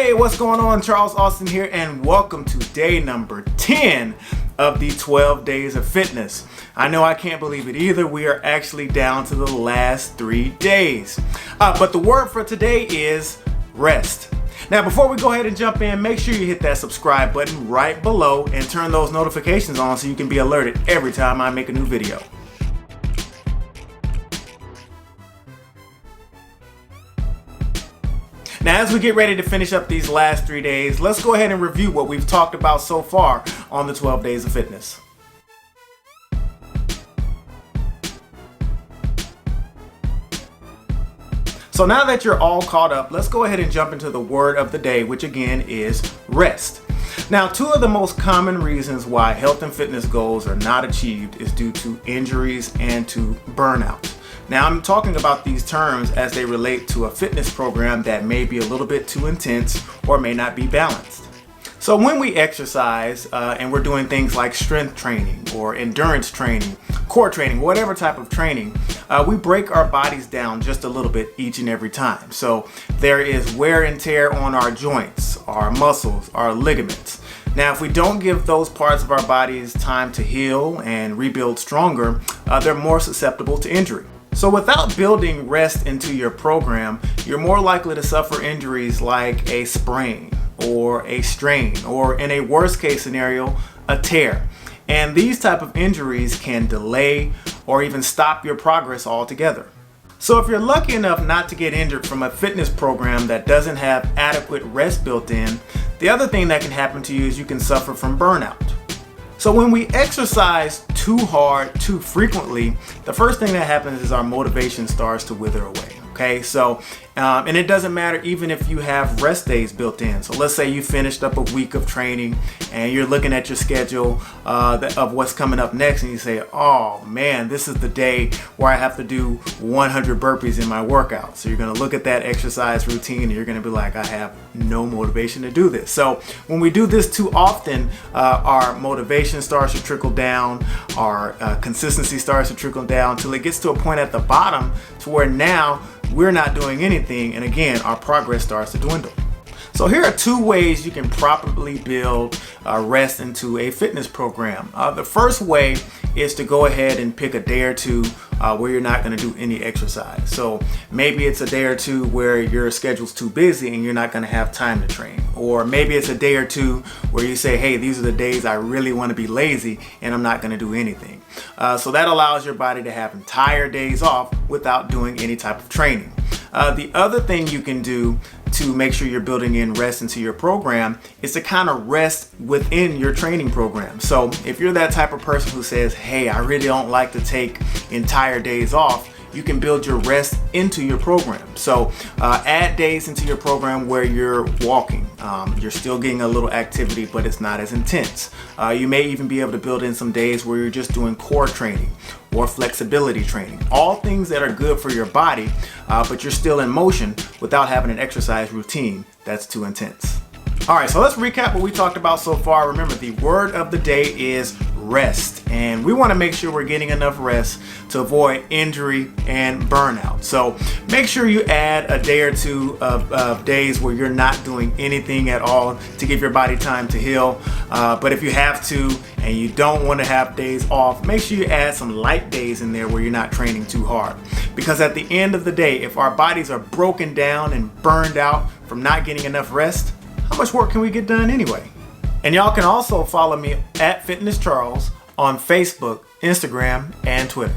Hey, what's going on? Charles Austin here, and welcome to day number 10 of the 12 days of fitness. I know I can't believe it either. We are actually down to the last 3 days. But the word for today is rest. Now, before we go ahead and jump in, make sure you hit that subscribe button right below and turn those notifications on so you can be alerted every time I make a new video. Now, as we get ready to finish up these last 3 days, let's go ahead and review what we've talked about so far on the 12 days of fitness. So now that you're all caught up, let's go ahead and jump into the word of the day, which again is rest. Now, 2 of the most common reasons why health and fitness goals are not achieved is due to injuries and to burnout. Now, I'm talking about these terms as they relate to a fitness program that may be a little bit too intense or may not be balanced. So when we exercise and we're doing things like strength training or endurance training, core training, whatever type of training, we break our bodies down just a little bit each and every time. So there is wear and tear on our joints, our muscles, our ligaments. Now, if we don't give those parts of our bodies time to heal and rebuild stronger, they're more susceptible to injury. So without building rest into your program, you're more likely to suffer injuries like a sprain or a strain, or in a worst case scenario, a tear. And these type of injuries can delay or even stop your progress altogether. So if you're lucky enough not to get injured from a fitness program that doesn't have adequate rest built in, the other thing that can happen to you is you can suffer from burnout. So when we exercise too hard, too frequently, the first thing that happens is our motivation starts to wither away. Okay, so and it doesn't matter even if you have rest days built in. So let's say you finished up a week of training and you're looking at your schedule of what's coming up next, and you say, oh man, this is the day where I have to do 100 burpees in my workout. So you're going to look at that exercise routine and you're going to be like, I have no motivation to do this. So when we do this too often, our motivation starts to trickle down, our consistency starts to trickle down till it gets to a point at the bottom to where now we're not doing anything, and again, our progress starts to dwindle. So here are 2 ways you can properly build rest into a fitness program. The first way is to go ahead and pick a day or 2 where you're not going to do any exercise. So maybe it's a day or 2 where your schedule's too busy and you're not going to have time to train. Or maybe it's a day or 2 where you say, hey, these are the days I really want to be lazy and I'm not going to do anything. So that allows your body to have entire days off without doing any type of training. The other thing you can do to make sure you're building in rest into your program is to kind of rest within your training program. So if you're that type of person who says, hey, I really don't like to take entire days off, you can build your rest into your program. So add days into your program where you're walking. You're still getting a little activity, but it's not as intense. You may even be able to build in some days where you're just doing core training or flexibility training. All things that are good for your body, but you're still in motion without having an exercise routine that's too intense. All right, so let's recap what we talked about so far. Remember, the word of the day is rest, and we want to make sure we're getting enough rest to avoid injury and burnout. So make sure you add a day or 2 of days where you're not doing anything at all to give your body time to heal. But if you have to and you don't want to have days off, make sure you add some light days in there where you're not training too hard. Because at the end of the day, if our bodies are broken down and burned out from not getting enough rest, how much work can we get done anyway? And y'all can also follow me at Fitness Charles on Facebook, Instagram, and Twitter.